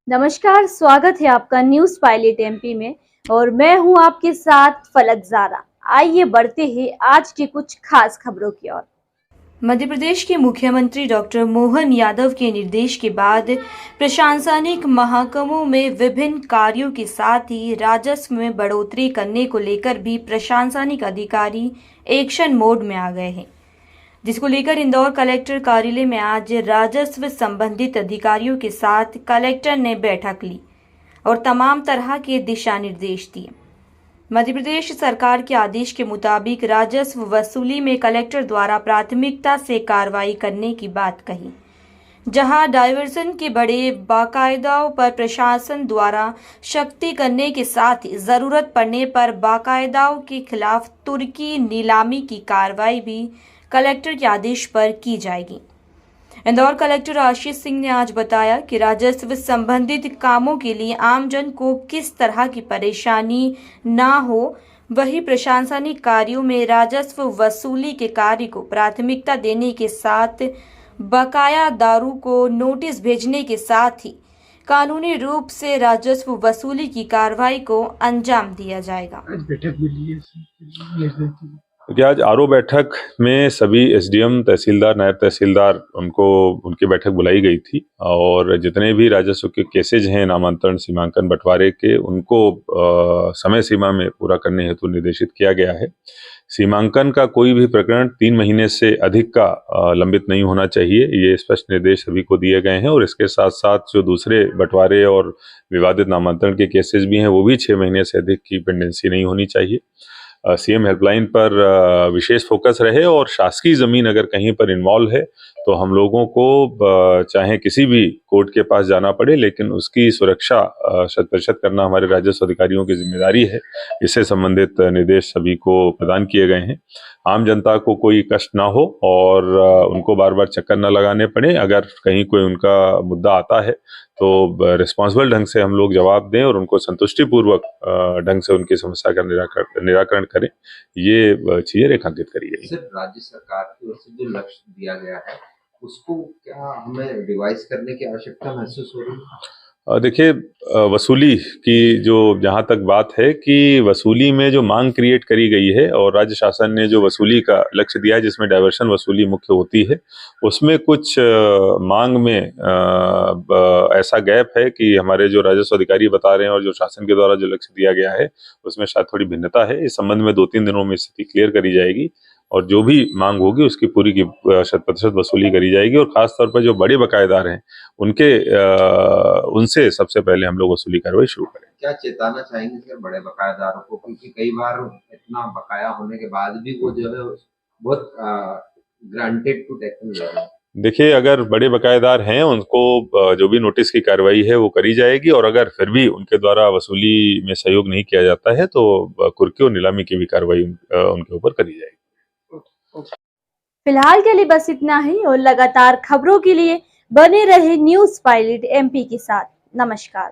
नमस्कार, स्वागत है आपका न्यूज पायलट एमपी में और मैं हूं आपके साथ फलक ज़ारा। आइए बढ़ते हैं आज की कुछ खास खबरों की ओर। मध्य प्रदेश के मुख्यमंत्री डॉक्टर मोहन यादव के निर्देश के बाद प्रशासनिक महकमों में विभिन्न कार्यों के साथ ही राजस्व में बढ़ोतरी करने को लेकर भी प्रशासनिक अधिकारी एक्शन मोड में आ गए हैं, जिसको लेकर इंदौर कलेक्टर कार्यालय में आज राजस्व संबंधित अधिकारियों के साथ कलेक्टर ने बैठक ली और तमाम तरह के दिशा निर्देश दिए। मध्य प्रदेश सरकार के आदेश के मुताबिक राजस्व वसूली में कलेक्टर द्वारा प्राथमिकता से कार्रवाई करने की बात कही, जहां डायवर्सन के बड़े बाकायदाओं पर प्रशासन द्वारा सख्ती करने के साथ जरूरत पड़ने पर बाकायदाओं के खिलाफ तुर्की नीलामी की कार्रवाई भी कलेक्टर के आदेश पर की जाएगी। इंदौर कलेक्टर आशीष सिंह ने आज बताया कि राजस्व संबंधित कामों के लिए आमजन को किस तरह की परेशानी ना हो, वही प्रशासनिक कार्यों में राजस्व वसूली के कार्य को प्राथमिकता देने के साथ बकायादारों को नोटिस भेजने के साथ ही कानूनी रूप से राजस्व वसूली की कार्रवाई को अंजाम दिया जाएगा। आज आरओ बैठक में सभी एसडीएम, तहसीलदार, नायब तहसीलदार उनकी बैठक बुलाई गई थी और जितने भी राजस्व के केसेज हैं नामांतरण, सीमांकन, बंटवारे के, उनको समय सीमा में पूरा करने हेतु निर्देशित किया गया है। सीमांकन का कोई भी प्रकरण 3 महीने से अधिक का लंबित नहीं होना चाहिए, ये स्पष्ट निर्देश सभी को दिए गए हैं। और इसके साथ साथ जो दूसरे बंटवारे और विवादित नामांतरण के केसेज भी हैं, वो भी 6 महीने से अधिक की पेंडेंसी नहीं होनी चाहिए। सीएम हेल्पलाइन पर विशेष फोकस रहे और शासकीय जमीन अगर कहीं पर इन्वॉल्व है तो हम लोगों को चाहे किसी भी कोर्ट के पास जाना पड़े, लेकिन उसकी सुरक्षा 100% करना हमारे राजस्व अधिकारियों की जिम्मेदारी है। इससे संबंधित निर्देश सभी को प्रदान किए गए हैं। आम जनता को कोई कष्ट ना हो और उनको बार बार चक्कर न लगाने पड़े। अगर कहीं कोई उनका मुद्दा आता है तो रिस्पॉन्सिबल ढंग से हम लोग जवाब दें और उनको संतुष्टिपूर्वक ढंग से उनकी समस्या का निराकरण करें, ये चीजें रेखांकित करी गई। सर, राज्य सरकार की ओर से जो लक्ष्य दिया गया है उसको क्या हमें रिवाइज करने की आवश्यकता महसूस हो रही है? देखिए, वसूली की जो जहाँ तक बात है कि वसूली में जो मांग क्रिएट करी गई है और राज्य शासन ने जो वसूली का लक्ष्य दिया है जिसमें डायवर्शन वसूली मुख्य होती है, उसमें कुछ मांग में ऐसा गैप है कि हमारे जो राजस्व अधिकारी बता रहे हैं और जो शासन के द्वारा जो लक्ष्य दिया गया है उसमें शायद थोड़ी भिन्नता है। इस संबंध में 2-3 दिनों में स्थिति क्लियर करी जाएगी और जो भी मांग होगी उसकी पूरी की 100% वसूली करी जाएगी। और खासतौर पर जो बड़े बकायेदार हैं उनसे सबसे पहले हम लोग वसूली कार्रवाई शुरू करें। क्या चेताना चाहेंगे सर बड़े बकायेदारों को, क्योंकि कई बार इतना बकाया होने के बाद भी वो जो है बहुत ग्रांटेड टू टेकन ले रहे हैं? देखिए, अगर बड़े बकायेदार हैं उनको जो भी नोटिस की कार्रवाई है वो करी जाएगी और अगर फिर भी उनके द्वारा वसूली में सहयोग नहीं किया जाता है तो कुर्की और नीलामी की भी कार्रवाई उनके ऊपर करी जाएगी। फिलहाल के लिए बस इतना ही और लगातार खबरों के लिए बने रहे न्यूज पायलट एमपी के साथ। नमस्कार।